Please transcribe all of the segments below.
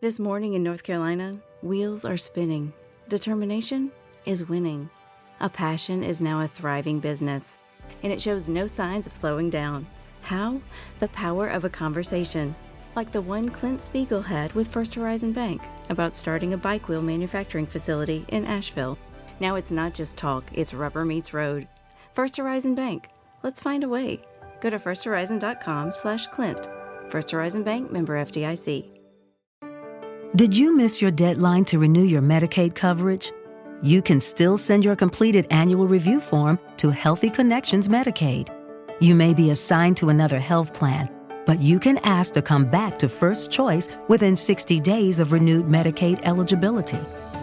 This morning in North Carolina, wheels are spinning. Determination is winning. A passion is now a thriving business, and it shows no signs of slowing down. How? The power of a conversation, like the one Clint Spiegel had with First Horizon Bank about starting a bike wheel manufacturing facility in Asheville. Now it's not just talk, it's rubber meets road. First Horizon Bank. Let's find a way. Go to firsthorizon.com/Clint. First Horizon Bank, member FDIC. Did you miss your deadline to renew your Medicaid coverage? You can still send your completed annual review form to Healthy Connections Medicaid. You may be assigned to another health plan, but you can ask to come back to First Choice within 60 days of renewed Medicaid eligibility.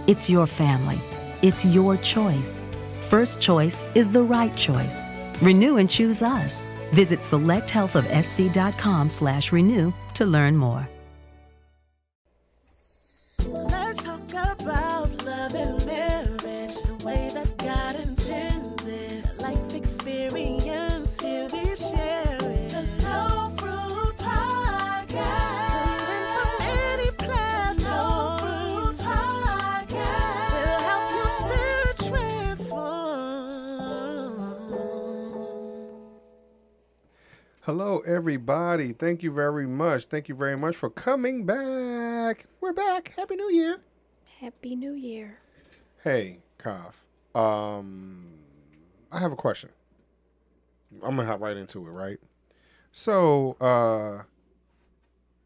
It's your family. It's your choice. First Choice is the right choice. Renew and choose us. Visit selecthealthofsc.com/renew to learn more. Let's talk about love and marriage, the way that God intended. Life experience, here we share it. The No Fruit Podcast. Tuning from any platform. No Fruit Podcast. Will help your spirit transform. Hello, everybody. Thank you very much. Thank you very much for coming back. We're back. Happy New Year. Happy New Year. Hey, Kaf. I have a question. I'm gonna hop right into it, right? So,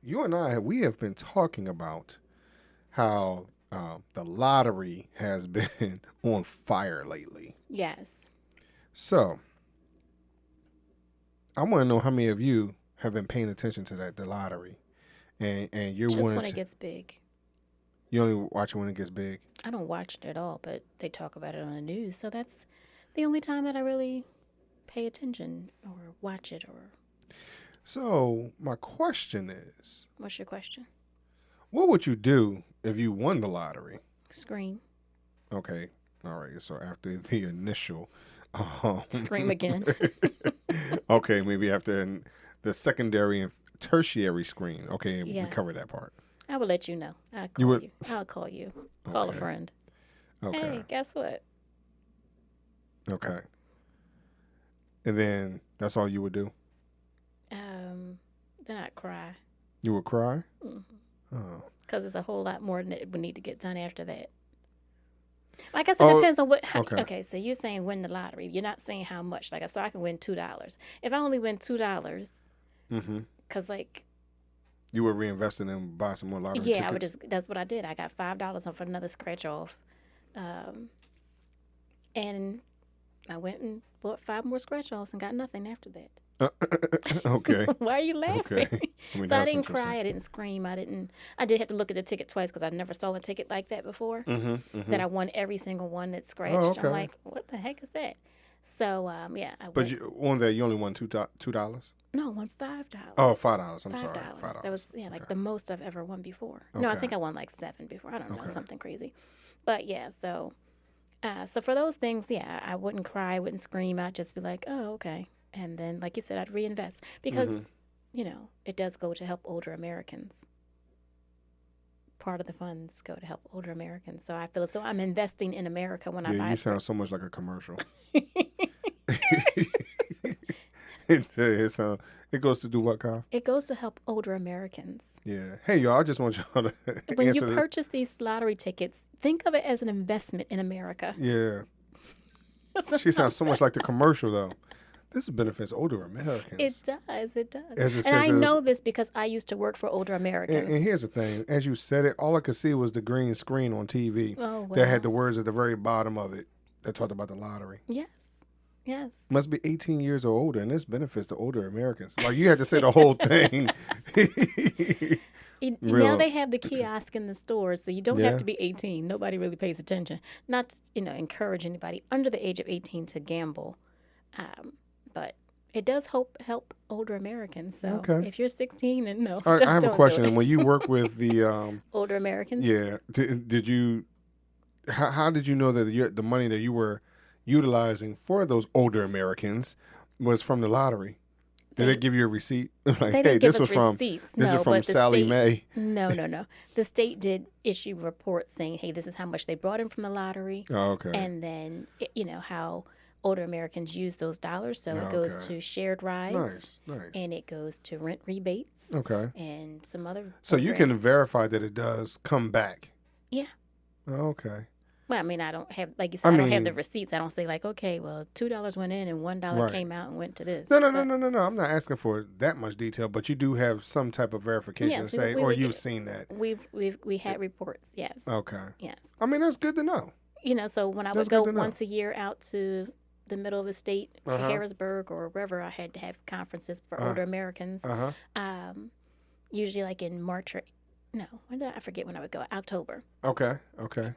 you and we have been talking about how the lottery has been on fire lately. Yes. So, I want to know how many of you have been paying attention to the lottery, and you're Just wanting when to, it gets big. you only watch it when it gets big. I don't watch it at all, but they talk about it on the news, so that's the only time that I really pay attention or watch it. Or So my question is, what's your question? what would you do if you won the lottery? Scream. Okay, all right. So after the initial, Scream again. okay, maybe after the secondary and tertiary screen. Okay, we Yes. covered that part. I will let you know. I'll You call would- you. I'll call you. Call a Okay. friend. Okay, Hey, guess what? okay. And then that's all you would do? Then I'd cry. You would cry? Mhm. Oh. Because it's a whole lot more that would need to get done after that. I guess it Oh, depends on what. okay. Okay, so you're saying win the lottery. You're not saying how much. Like, so I can win $2. If I only win $2, Mm-hmm. because like, You would reinvest in and buy some more lottery yeah, tickets? I would just. That's what I did. I got $5 off another scratch off, and I went and bought 5 more scratch offs and got nothing after that. Okay. Why are you laughing? Okay. I mean, So I that's didn't cry. interesting. I didn't scream. I did have to look at the ticket twice because I never saw a ticket like that before. Mm-hmm. That I won every single one that scratched. okay. I'm like, what the heck is that? So yeah, I But went. on that, you only won $2? No, I won $5. Oh, $5. I'm $5. sorry. $5. That was like Okay. the most I've ever won before. No, I Okay. think I won like 7 before. I don't know, Okay. something crazy. But yeah, so for those things, yeah, I wouldn't cry, I wouldn't scream. I'd just be like, oh, okay. And then, like you said, I'd reinvest because, it does go to help older Americans. Part of the funds go to help older Americans. So I feel as though I'm investing in America when I buy Yeah, you it. sound so much like a commercial. It goes to do what, Kyle? It goes to help older Americans. Yeah. Hey, y'all, I just want y'all to When answer you purchase these lottery tickets, think of it as an investment in America. Yeah. She sounds so much like the commercial, though. This benefits older Americans. It does. It does. As it And I says, know this because I used to work for older Americans. And here's the thing. As you said it, all I could see was the green screen on TV Oh, that had wow. the words at the very bottom of it that talked about the lottery. Yes. Yes. Must be 18 years or older, and this benefits the older Americans. Like, you had to say the whole thing. Now Real. they have the kiosk in the stores, so you don't Yeah. have to be 18. Nobody really pays attention. Not to, encourage anybody under the age of 18 to gamble, but it does help older Americans. So Okay. if you're 16 and no, I have a don't question. do it. When you work with the, Older Americans. yeah, did you, how did you know that the money that you were utilizing for those older Americans was from the lottery? Did they give you a receipt? Like, They hey, didn't give this was us from receipts. this No, is from but the Sally state, Mae. No. The state did issue reports saying, hey, this is how much they brought in from the lottery. Oh, okay. And then, how older Americans use those dollars. So it goes to shared rides. Nice. And it goes to rent rebates. Okay. And some other So you programs. can verify that it does come back. Yeah. Oh, okay. Well, I mean, I don't have, like you said, I don't have the receipts. I don't say like, okay, well, $2 went in and $1 came out and went to this. No. I'm not asking for that much detail, but you do have some type of verification to say, or you've seen that. We had reports, yes. Okay. Yes. I mean, that's good to know. So when I would go once a year out to the middle of the state, Harrisburg or wherever, I had to have conferences for older Americans. Usually like in March or I forget when I would go. October. Okay.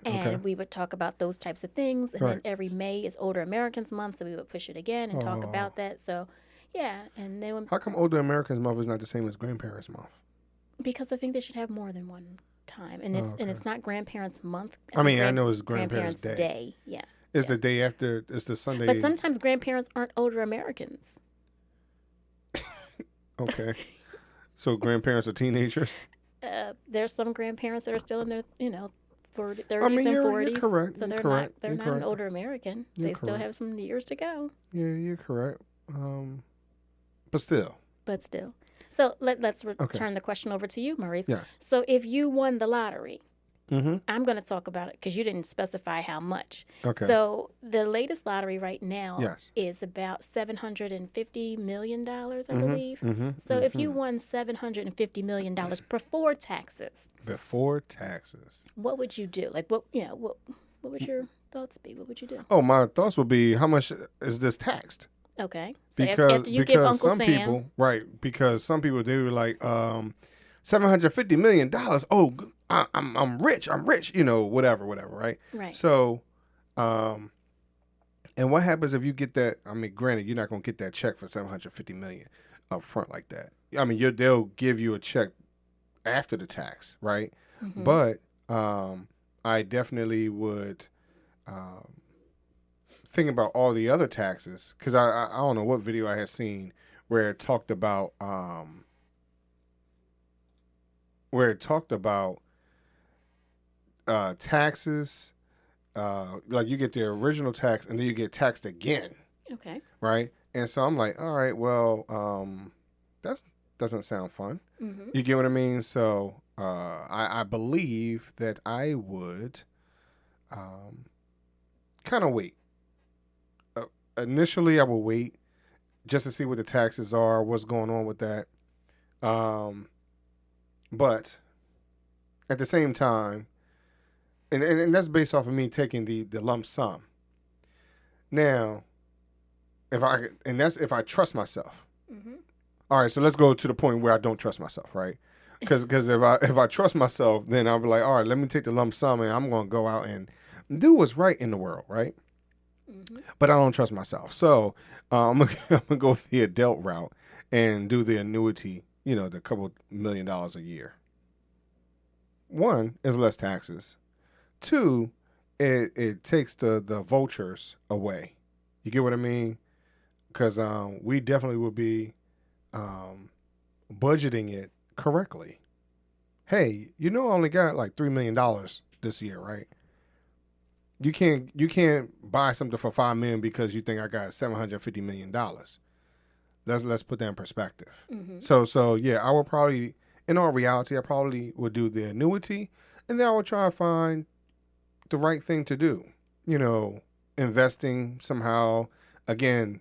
And we would talk about those types of things. And then every May is Older Americans Month, so we would push it again and talk about that. So, yeah. And then how come Older Americans Month is not the same as Grandparents Month? Because I think they should have more than one time. And it's not Grandparents Month. I mean, I know it's Grandparents Day. Yeah. It's the day after. It's the Sunday. But sometimes grandparents aren't older Americans. Okay. So grandparents are teenagers? There's some grandparents that are still in their, 30s and 40s. You're correct. So they're not an older American. They still have some years to go. Yeah, you're correct. But still. So let's return the question over to you, Maurice. Yes. So if you won the lottery, I'm going to talk about it because you didn't specify how much. Okay. So the latest lottery right now is about $750 million, I believe. So if you won $750 million before taxes. Before taxes. What would you do? Like, what would your thoughts be? What would you do? Oh, my thoughts would be, how much is this taxed? Okay. So after you give Uncle Sam. People, because some people, they were like, $750 million. Oh, I'm rich, whatever, right? Right. So, and what happens if you get that? I mean, granted, you're not going to get that check for $750 million up front like that. I mean, they'll give you a check after the tax, right? But I definitely would think about all the other taxes, because I don't know what video I had seen where it talked about taxes, like you get the original tax and then you get taxed again. Okay. Right? And so I'm like, all right, well, that doesn't sound fun. You get what I mean? So I believe that I would kind of wait. Initially, I will wait just to see what the taxes are, what's going on with that. But at the same time, and that's based off of me taking the lump sum. Now, if I trust myself. All right, so let's go to the point where I don't trust myself, right? Because if I trust myself, then I'll be like, all right, let me take the lump sum and I'm going to go out and do what's right in the world, right? But I don't trust myself. So I'm going to go the adult route and do the annuity, the couple $1 million a year. One, is less taxes. Two, it takes the vultures away. You get what I mean? Because we definitely will be budgeting it correctly. Hey, I only got like $3 million this year, right? You can't buy something for $5 million because you think I got $750 million. Let's put that in perspective. So yeah, I will probably, in all reality, I probably would do the annuity, and then I will try to find the right thing to do. Investing somehow, again,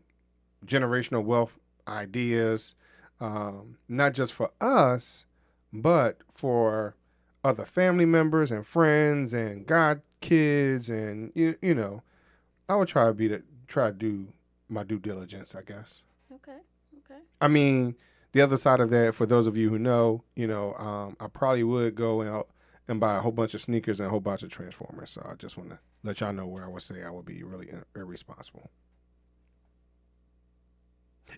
generational wealth ideas, not just for us, but for other family members and friends and God kids, and I would try to do my due diligence, I guess. Okay. I mean, the other side of that, for those of you who know, I probably would go out and buy a whole bunch of sneakers and a whole bunch of Transformers. So I just want to let y'all know where I would say I would be really irresponsible.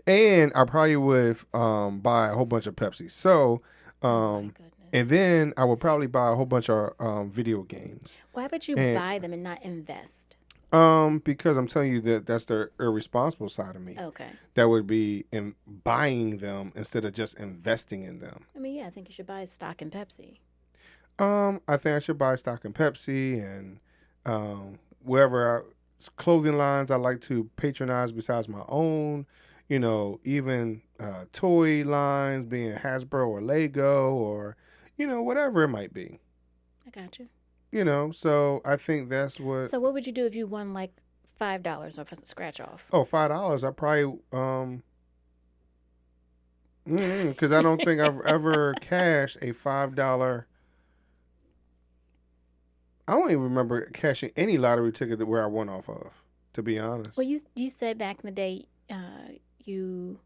And I probably would buy a whole bunch of Pepsi. So, and then I would probably buy a whole bunch of video games. Why would you buy them and not invest? Because I'm telling you that's the irresponsible side of me. Okay. That would be in buying them instead of just investing in them. I mean, yeah, I think you should buy stock in Pepsi. I think I should buy stock in Pepsi and wherever clothing lines I like to patronize besides my own. You know, even toy lines, being Hasbro or Lego or, you know, whatever it might be. I got you. You know, so I think that's what. So what would you do if you won like $5 off a scratch off? Oh, $5. I probably because I don't think I've ever cashed a $5. I don't even remember cashing any lottery ticket where I won off of. To be honest. Well, you said back in the day, you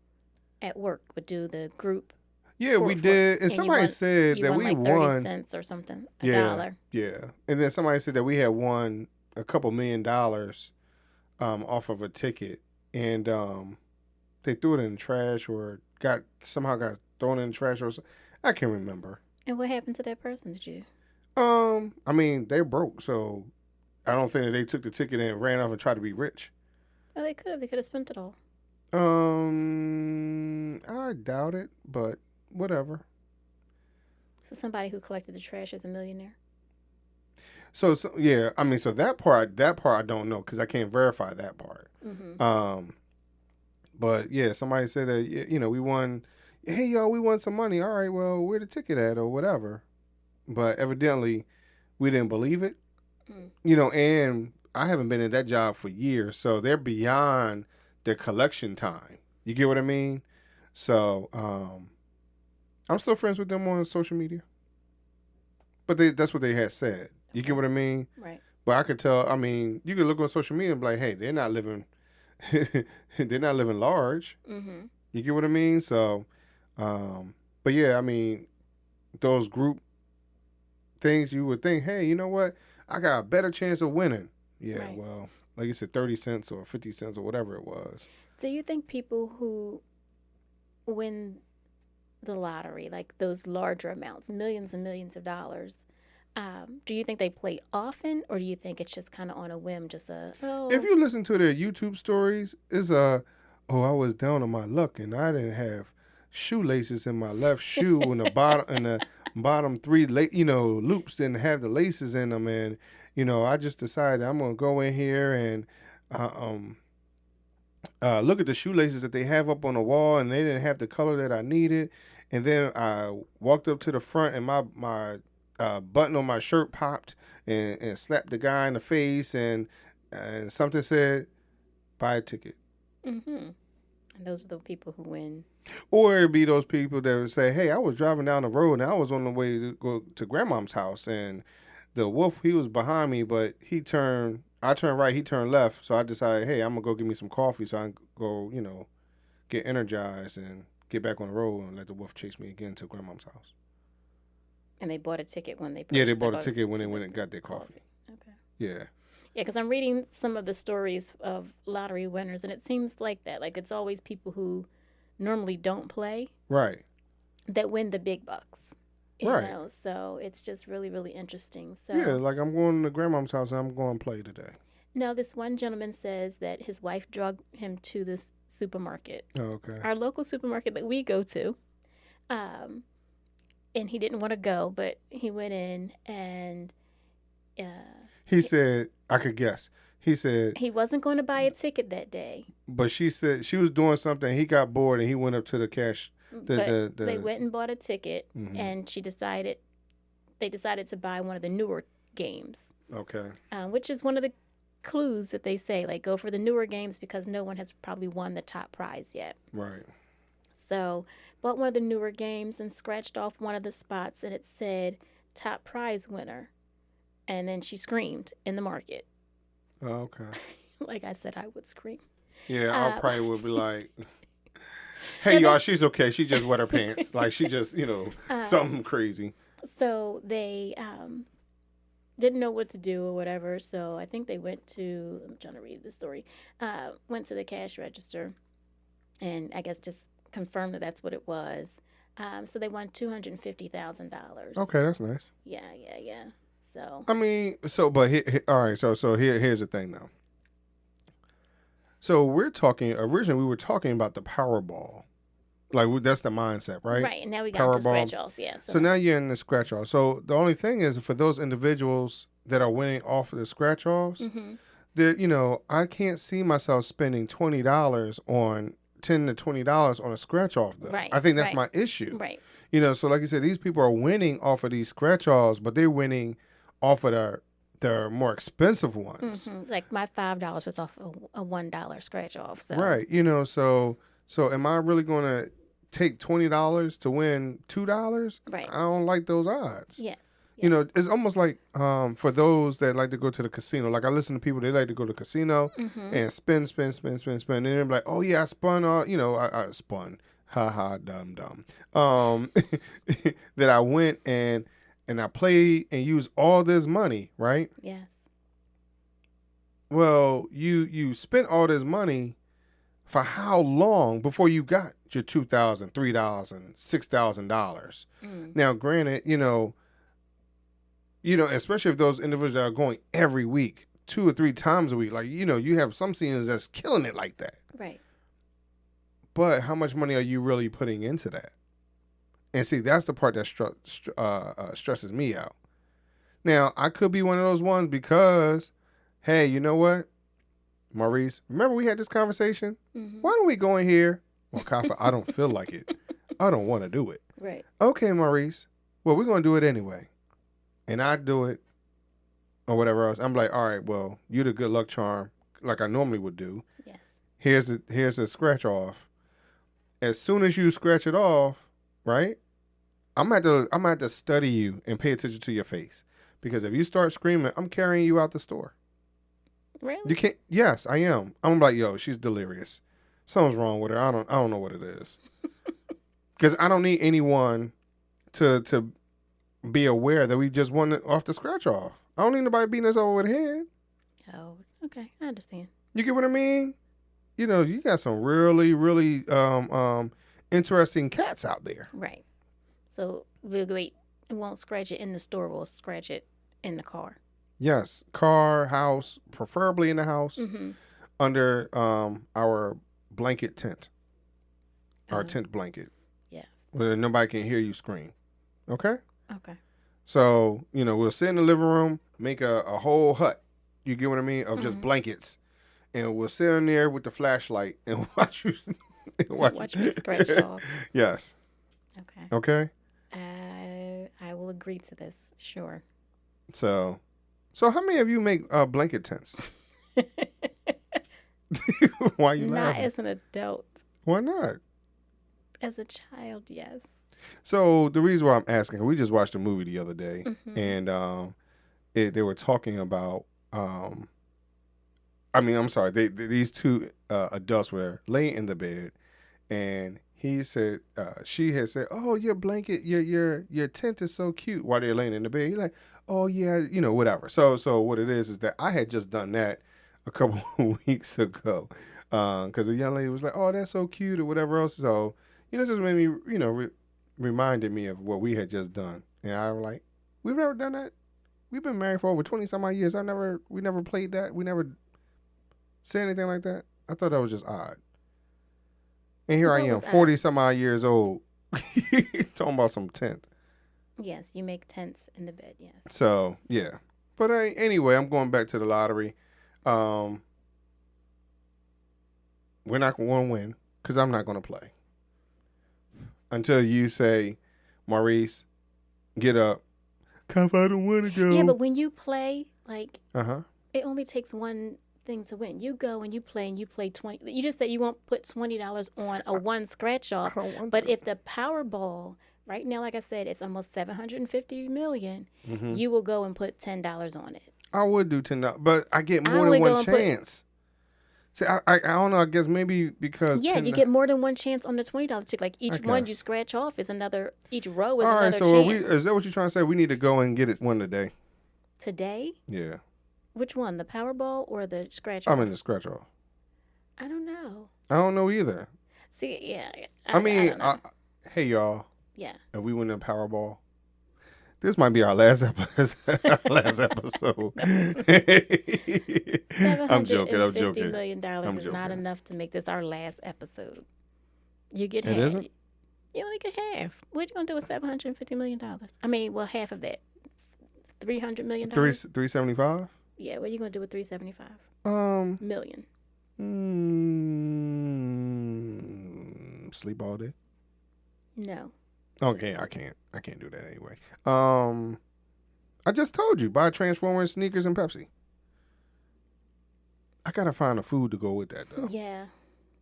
at work would do the group. Yeah, we did, and somebody said that we like won 30 cents or something, $1. Yeah, and then somebody said that we had won a couple $1 million off of a ticket, and they threw it in the trash or somehow got thrown in the trash or something. I can't remember. And what happened to that person? Did you? I mean, they broke, so I don't think that they took the ticket and ran off and tried to be rich. Oh, they could have. They could have spent it all. I doubt it, but whatever. So somebody who collected the trash is a millionaire? So yeah, I mean, so that part I don't know because I can't verify that part. Mm-hmm. But yeah, somebody said that, you know, we won. Hey, y'all, we won some money. All right, well, where the ticket at or whatever. But evidently, we didn't believe it. You know, and I haven't been in that job for years, so they're beyond their collection time. You get what I mean? So, I'm still friends with them on social media. But that's what they had said. You get what I mean? Right. But I could tell, I mean, you could look on social media and be like, hey, they're not living large. Mm-hmm. You get what I mean? So, but yeah, I mean, those group things, you would think, hey, you know what? I got a better chance of winning. Yeah, right. Well, like you said, 30 cents or 50 cents or whatever it was. Do you think people who win the lottery, like those larger amounts, millions and millions of dollars, do you think they play often, or do you think it's just kind of on a whim, just If you listen to their YouTube stories, it's I was down on my luck and I didn't have shoelaces in my left shoe and the bottom three loops didn't have the laces in them, and I just decided I'm gonna go in here and look at the shoelaces that they have up on the wall, and they didn't have the color that I needed. And then I walked up to the front, and my button on my shirt popped, and slapped the guy in the face, and something said, "Buy a ticket." Mm-hmm. And those are the people who win. Or it'd be those people that would say, "Hey, I was driving down the road, and I was on the way to go to Grandma's house, and the wolf, he was behind me, but I turned right, he turned left, so I decided, hey, I'm gonna go get me some coffee so I can go, get energized and get back on the road and let the wolf chase me again to Grandma's house." And they bought a ticket when they they bought a ticket when they went and got their coffee. Okay. Yeah. Yeah, because I'm reading some of the stories of lottery winners, and it seems like that. Like, it's always people who normally don't play. Right. That win the big bucks. You right. know? So it's just really, really interesting. So yeah, like I'm going to Grandma's house and I'm going to play today. No, this one gentleman says that his wife drugged him to this supermarket. Oh, okay. Our local supermarket that we go to. And he didn't want to go, but he went in and... he said, I could guess. He said... He wasn't going to buy a ticket that day. But she said she was doing something. He got bored and he went up to the cash. They went and bought a ticket, mm-hmm. and they decided to buy one of the newer games. Okay. Which is one of the clues that they say, like, go for the newer games because no one has probably won the top prize yet. Right. So, bought one of the newer games and scratched off one of the spots, and it said top prize winner. And then she screamed in the market. Oh, okay. Like I said, I would scream. Yeah, I probably would be like, hey, y'all, she's okay. She just wet her pants. Like, she just, something crazy. So they didn't know what to do or whatever. So I think they went to, I'm trying to read the story, went to the cash register and I guess just confirmed that that's what it was. So they won $250,000. Okay, that's nice. Yeah. So I mean, but all right. So here's the thing now. So originally we were talking about the Powerball. Like that's the mindset, right? Right, and now we got into Powerball. scratch-offs, yeah. So now you're in the scratch off. So the only thing is for those individuals that are winning off of the scratch offs, I can't see myself spending $20 on $10 to $20 on a scratch off though. Right, I think that's right. my issue. Right. So like you said, these people are winning off of these scratch offs, but they're winning off of the more expensive ones. Like my $5 was off a $1 scratch-off. So. Right. So am I really going to take $20 to win $2? Right. I don't like those odds. Yes. It's almost like for those that like to go to the casino. Like I listen to people, they like to go to the casino and spin. And they're like, oh yeah, I spun all, I spun. Ha ha, dumb. That I went and I played and used all this money, right? Yes. Well, you spent all this money for how long before you got your $2,000, $3,000, $6,000? Now, granted, especially if those individuals are going every week, 2 or 3 times a week, like you have some seasons that's killing it like that. Right. But how much money are you really putting into that? And see, that's the part that stresses me out. Now, I could be one of those ones because, hey, you know what? Maurice, remember we had this conversation? Why don't we go in here? Well, Kafa, I don't feel like it. I don't want to do it. Right. Okay, Maurice. Well, we're going to do it anyway. And I do it or whatever else. I'm like, all right, well, you're the good luck charm like I normally would do. Yes. Here's a scratch off. As soon as you scratch it off, right? I'm gonna have to study you and pay attention to your face. Because if you start screaming, I'm carrying you out the store. Really? You can't. Yes, I am. I'm like, yo, she's delirious. Something's wrong with her. I don't know what it is. Because I don't need anyone to be aware that we just won it off the scratch off. I don't need nobody beating us over the head. Oh, okay. I understand. You get what I mean? You got some really, really interesting cats out there. Right. So we'll wait. We won't scratch it in the store. We'll scratch it in the car. Yes, car, house, preferably in the house, under our blanket tent, our tent blanket. Yeah. Where nobody can hear you scream. Okay? Okay. So, we'll sit in the living room, make a whole hut, you get what I mean, of just blankets. And we'll sit in there with the flashlight and watch you. Watch me scratch off. Yes. Okay. Okay? I will agree to this. Sure. So how many of you make blanket tents? Why are you laughing? Not as an adult. Why not? As a child, yes. So the reason why I'm asking, we just watched a movie the other day, and they were talking about. I'm sorry. These 2 adults were laying in the bed, and he said, she had said, "Oh, your blanket, your tent is so cute." While they're laying in the bed, he's like, "Oh yeah, whatever." So what it is that I had just done that a couple of weeks ago, because the young lady was like, "Oh, that's so cute," or whatever else. So just made me, reminded me of what we had just done, and I was like, "We've never done that. We've been married for over 20 some odd years. We never played that. We never said anything like that." I thought that was just odd. And here I am, 40 some odd years old, talking about some tent. Yes, you make tents in the bed, yes. So, yeah. But anyway, I'm going back to the lottery. We're not going to win because I'm not going to play. Until you say, Maurice, get up. Cause I don't want to go. Yeah, but when you play, like, it only takes one thing to win. You go and you play 20. You just said you won't put $20 on a one scratch off. I don't want but to. If the Powerball right now, like I said, it's almost $750 million, you will go and put $10 on it. I would do $10, but I get more than one chance. See, I don't know. I guess maybe because you get more than one chance on the $20 ticket. Like each one you scratch off is another. Each row is another chance. All right, so is that what you're trying to say? We need to go and get it one today. Today? Yeah. Which one, the Powerball or the scratch I off? mean the scratch off. I don't know. I don't know either. See, yeah. I mean, hey y'all. Yeah. If we win the Powerball, This might be our last episode. last episode. I'm joking. $750 million is not enough to make this our last episode. You get half. Isn't? You only get half. What you gonna do with $750 million? I mean, well, half of that. $300 million. 375. Yeah. What are you gonna do with 375 million? Sleep all day. No. Okay, I can't do that anyway. I just told you, buy Transformers, sneakers, and Pepsi. I gotta find a food to go with that though. Yeah,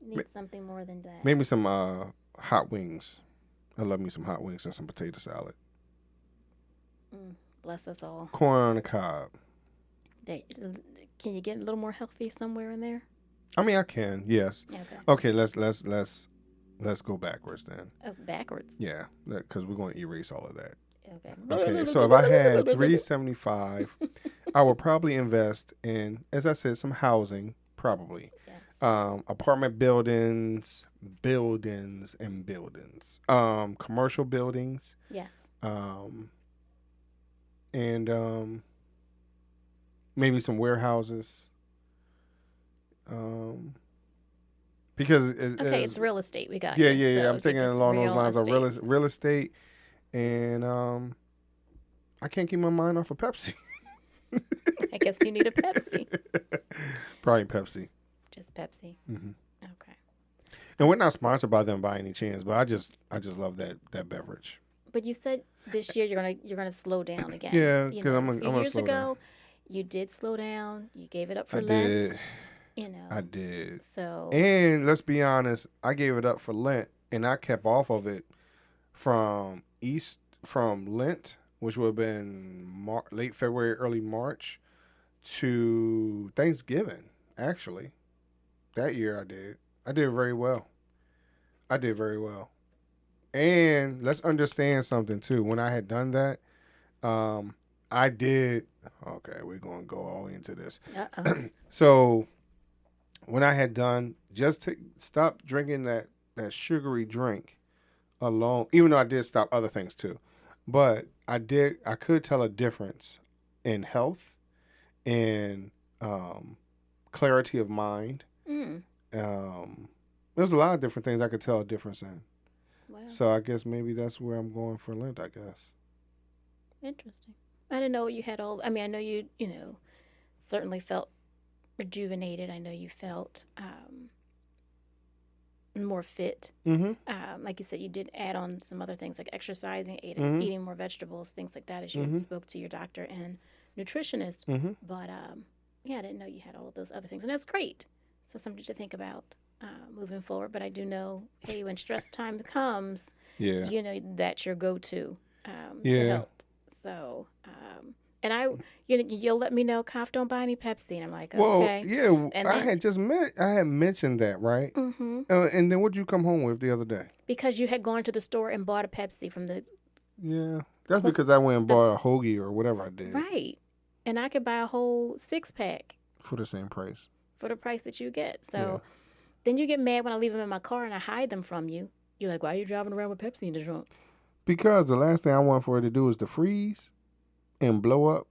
you need something more than that. Maybe some hot wings. I love me some hot wings and some potato salad. Bless us all. Corn on the cob. Can you get a little more healthy somewhere in there? I mean, I can. Yes. Okay. Let's go backwards then. Oh, backwards. Yeah, because we're going to erase all of that. Okay. Okay. So if I had 375, I would probably invest in, as I said, some housing. Probably. Yes. Apartment buildings, and buildings. Commercial buildings. Yes. And maybe some warehouses. Because it's real estate we got. Yeah. So I'm thinking along those lines of real estate, and I can't keep my mind off of Pepsi. I guess you need a Pepsi. Probably Pepsi. Just Pepsi. Mm-hmm. Okay. And we're not sponsored by them by any chance, but I just love that beverage. But you said this year you're gonna slow down again. Yeah, because I'm gonna years slow ago, down. you did slow down. You gave it up for I Lent. did. You know. I did. So. And let's be honest, I gave it up for Lent, and I kept off of it from Lent, which would have been late February, early March, to Thanksgiving. Actually, that year I did. I did very well. And let's understand something too. When I had done that, I did. Okay, we're gonna go all into this. So, when I had done, just to stop drinking that sugary drink alone, even though I did stop other things too, but I could tell a difference in health, in clarity of mind. There was a lot of different things I could tell a difference in. Wow. So I guess maybe that's where I'm going for Lent, I guess. Interesting. I didn't know you had all. I mean, I know you certainly felt rejuvenated. I know you felt more fit. Mm-hmm. Like you said, you did add on some other things like exercising, Mm-hmm. eating more vegetables, things like that, as you Mm-hmm. spoke to your doctor and nutritionist. Mm-hmm. But yeah, I didn't know you had all of those other things, and that's great. So something to think about moving forward. But I do know, hey, when stress time comes, Yeah. that's your go-to to Yeah. help. So, and you'll let me know, Cough, don't buy any Pepsi. And I'm like, okay. Well, yeah, And I then- had just I had mentioned that, right? Mm-hmm. And then what'd you come home with the other day? Because you had gone to the store and bought a Pepsi from the Yeah, that's because I went and bought a hoagie or whatever I did right, and I could buy a whole 6-pack for the same price. for the price that you get. So Yeah. then you get mad when I leave them in my car and I hide them from you. You're like, why are you driving around with Pepsi in the trunk? Because the last thing I want for it to do is to freeze and blow up,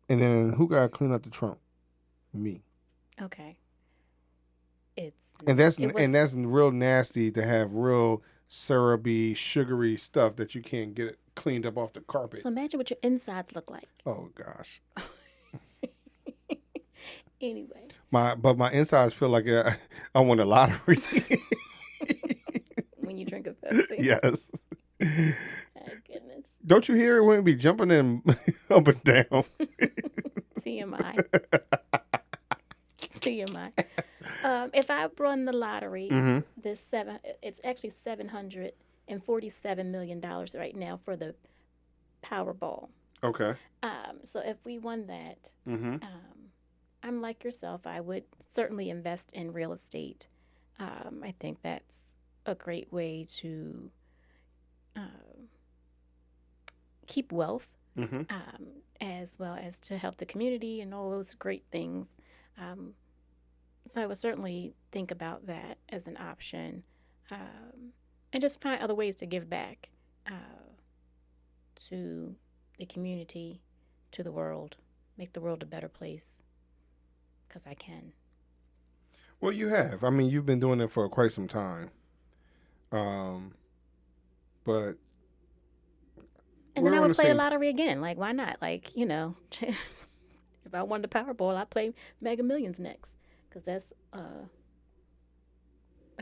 and then who gotta clean up the trunk? Me. Okay. And that's real nasty to have real syrupy, sugary stuff that you can't get cleaned up off the carpet. So imagine what your insides look like. Oh gosh. Anyway. But my insides feel like I won a lottery. When you drink a Pepsi. Yes. Oh, goodness. Don't you hear it when it be jumping in up and down? TMI. TMI. If I run the lottery, Mm-hmm. it's actually $747 million right now for the Powerball. Okay. So if we won that, Mm-hmm. I'm like yourself. I would certainly invest in real estate. I think that's a great way to keep wealth, Mm-hmm. as well as to help the community and all those great things. So I would certainly think about that as an option, and just find other ways to give back to the community, to the world, make the world a better place, because I can. Well, you have. I mean, you've been doing it for quite some time. But And then we're I on would the play the same- lottery again. Like, why not? Like, you know, if I won the Powerball, I'd play Mega Millions next, because that's a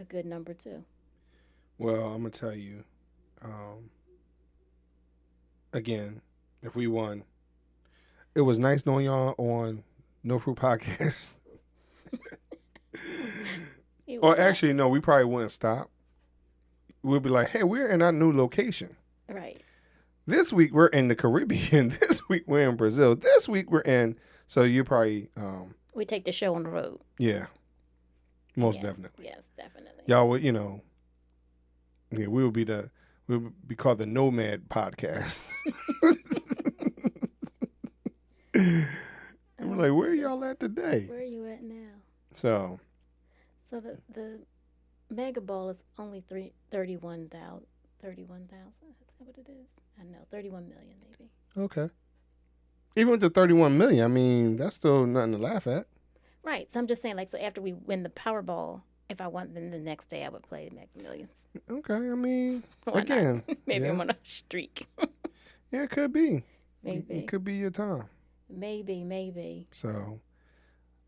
good number too. Well, I'm gonna tell you. Again, if we won, it was nice knowing y'all on No Fruit Podcast. You Or would. actually, no, we probably wouldn't stop. We'll be like, hey, we're in our new location. Right. This week we're in the Caribbean. This week we're in Brazil. This week we're in. So you probably, We take the show on the road. yeah, most Yes, definitely. Yes, definitely. Y'all would, yeah, we'll be called the Nomad Podcast. We're like, where are y'all at today? Where are you at now? So, So the Mega Ball is only 31,000. 31,000. Is that what it is? I know, 31 million maybe. okay. Even with the 31 million, I mean, that's still nothing to laugh at. Right. So I'm just saying, like, so after we win the Powerball, if I won, then the next day I would play Mega Millions. Okay, I mean, Why not? again, Maybe yeah. I'm on a streak. Yeah, it could be. Maybe. It could be your time. Maybe. So,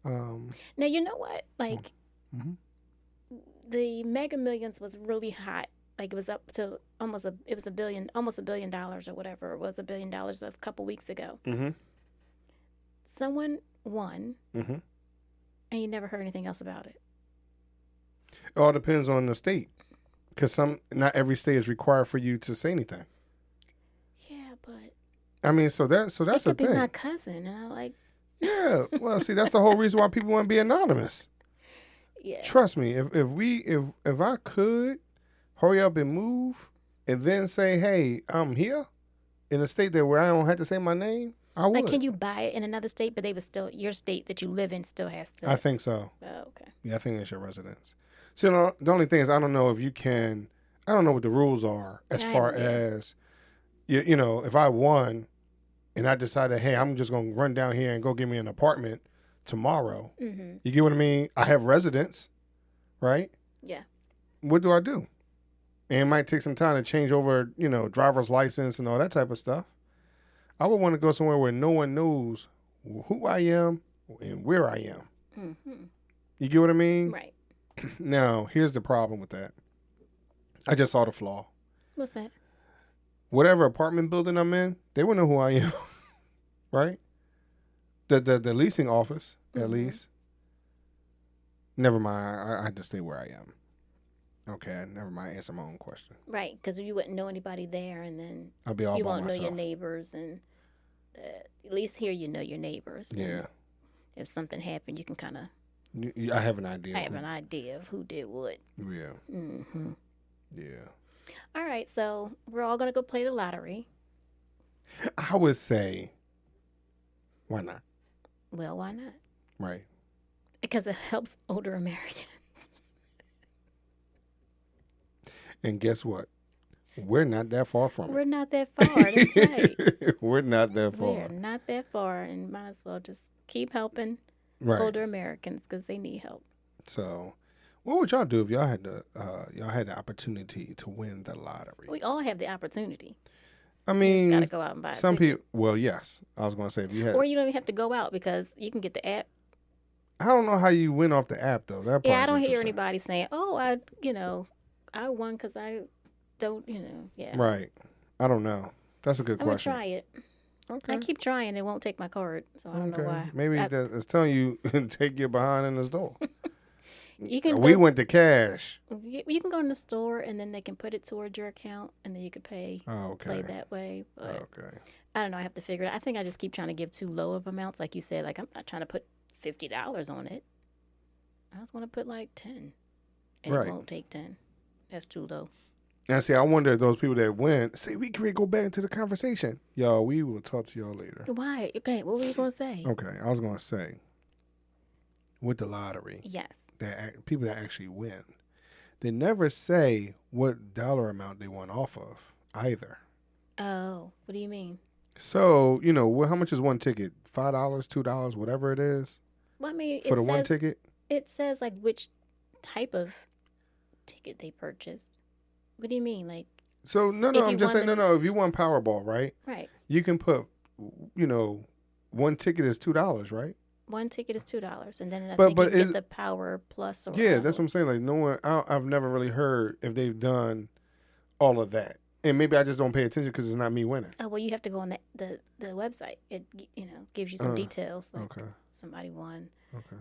Now, you know what? Like, Mhm. the Mega Millions was really hot. Like, it was up to almost $1 billion or whatever. It was $1 billion a couple weeks ago. mm-hmm. Someone won, Mm-hmm. and you never heard anything else about it. It all depends on the state. Because not every state is required for you to say anything. Yeah, but I mean, so that's it the could be thing. my cousin, and I like, Yeah. Well, see, that's the whole reason why people want to be anonymous. yeah. Trust me, if I could hurry up and move and then say, hey, I'm here in a state where I don't have to say my name, I would. Like, can you buy it in another state, but they would still, your state that you live in still has to. I think so. Oh, okay. Yeah, I think that's your residence. See, the only thing is, I don't know if you can. I don't know what the rules are as I far have no idea. as, you know, if I won and I decided, hey, I'm just going to run down here and go get me an apartment tomorrow. Mm-hmm. You get what I mean? I have residence, right? Yeah. What do I do? And it might take some time to change over, you know, driver's license and all that type of stuff. I would want to go somewhere where no one knows who I am and where I am. Mm-hmm. You get what I mean? Right. Now, here's the problem with that. I just saw the flaw. What's that? Whatever apartment building I'm in, they wouldn't know who I am, right? The leasing office, at Mhm. least. Never mind. I had to stay where I am. Okay, never mind. Answer my own question. Right, because you wouldn't know anybody there, and then I'll be all you by won't myself. know your neighbors, and at least here you know your neighbors. and Yeah, If something happened, you can kind of I have an idea. have an idea of who did what. Yeah, Mm-hmm. yeah. All right, so we're all gonna go play the lottery. I would say, why not? Well, why not? Right. Because it helps older Americans. And guess what? We're not that far from We're not that far. That's right. it. We're not that We're far. not that far, and might as well just keep helping Right. older Americans because they need help. So, what would y'all do if y'all had the opportunity to win the lottery? We all have the opportunity. I You mean, just gotta go out and buy. some a ticket. people. Well, yes, I was going to say if you had. Or you don't even have to go out because you can get the app. I don't know how you win off the app though. That Yeah, I part's don't hear interesting. anybody saying, "Oh, I won because I don't," yeah. Right. I don't know. That's a good I'm gonna question. try it. Okay. I keep trying. It won't take my card, so I don't know why. Maybe it's telling you take your behind in the store. You can We go, went to cash. you can go in the store and then they can put it towards your account and then you could pay Oh, play okay. that way. But Okay. I don't know. I have to figure it out. I think I just keep trying to give too low of amounts, like you said. Like I'm not trying to put $50 on it. I just want to put like 10, and Right. it won't take 10. That's too low. Now, see, I wonder if those people that win, see, we can go back into the conversation. Y'all, we will talk to y'all later. Why? Okay, what were you gonna say? Okay, I was going to say, with the lottery, Yes. people that actually win, they never say what dollar amount they won off of either. Oh, what do you mean? So, how much is one ticket? $5, $2, whatever it is? Well, I mean, For the one ticket? It says, like, which type of ticket they purchased. What do you mean? Like, so, no, I'm just saying, no, if you won Powerball, right? Right. You can put, one ticket is $2, right? One ticket is $2, and then I think you get the Power Plus. Or yeah, that's what I'm saying. Like, no one, I've never really heard if they've done all of that. And maybe I just don't pay attention because it's not me winning. Oh, well, you have to go on the website. It, gives you some details. Like somebody won. Okay.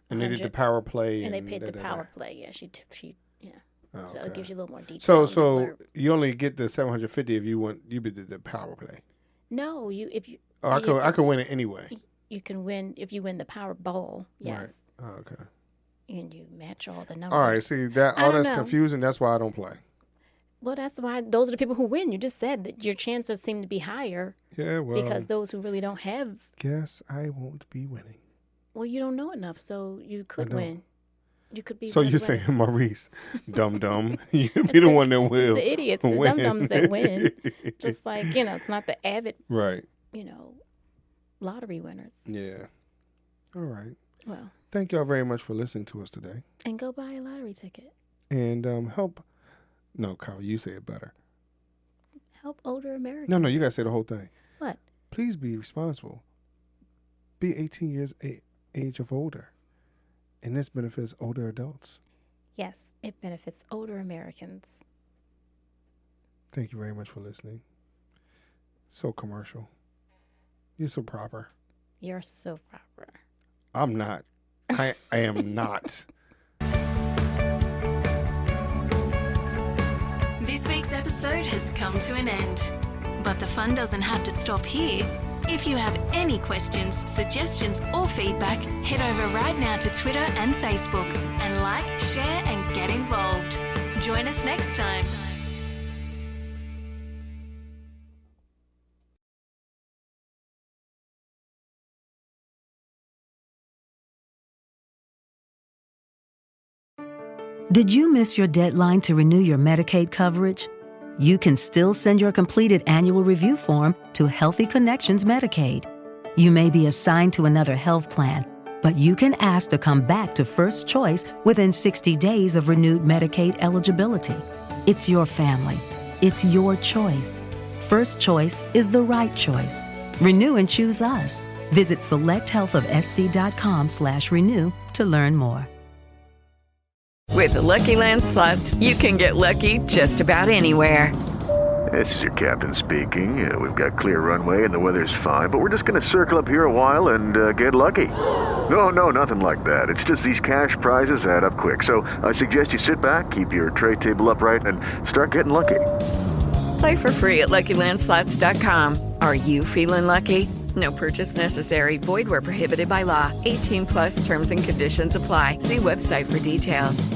And they did the Power Play. And they paid the Power Play. Yeah, she yeah. Oh, so it gives you a little more detail. So you only get the $750 if you did the Power Play. No, if you. Oh, I could win it anyway. You can win if you win the Powerball. Yes. Right. Oh, okay. And you match all the numbers. All right. See that's confusing. That's why I don't play. Well, that's why those are the people who win. You just said that your chances seem to be higher. Yeah, well. Because those who really don't have. Guess I won't be winning. Well, you don't know enough, so you could win. You could be. So you're saying, Maurice, dum, you be the one that will. The idiots, the dum-dums that win. Just like, it's not the avid. Right. Lottery winners. Yeah. All right. Well. Thank y'all very much for listening to us today. And go buy a lottery ticket. And help. No, Kyle, you say it better. Help older Americans. No, you got to say the whole thing. What? Please be responsible. Be 18 years age of older. And this benefits older adults. Yes, it benefits older Americans. Thank you very much for listening. So commercial. You're so proper. You're so proper. I'm not. I am not. This week's episode has come to an end. But the fun doesn't have to stop here. If you have any questions, suggestions, or feedback, head over right now to Twitter and Facebook and like, share, and get involved. Join us next time. Did you miss your deadline to renew your Medicaid coverage? You can still send your completed annual review form to Healthy Connections Medicaid. You may be assigned to another health plan, but you can ask to come back to First Choice within 60 days of renewed Medicaid eligibility. It's your family. It's your choice. First Choice is the right choice. Renew and choose us. Visit selecthealthofsc.com/renew to learn more. With the Lucky Land Slots, you can get lucky just about anywhere. This is your captain speaking. We've got clear runway and the weather's fine, but we're just going to circle up here a while and get lucky. No, nothing like that. It's just these cash prizes add up quick. So I suggest you sit back, keep your tray table upright, and start getting lucky. Play for free at LuckyLandSlots.com. Are you feeling lucky? No purchase necessary. Void where prohibited by law. 18+ terms and conditions apply. See website for details.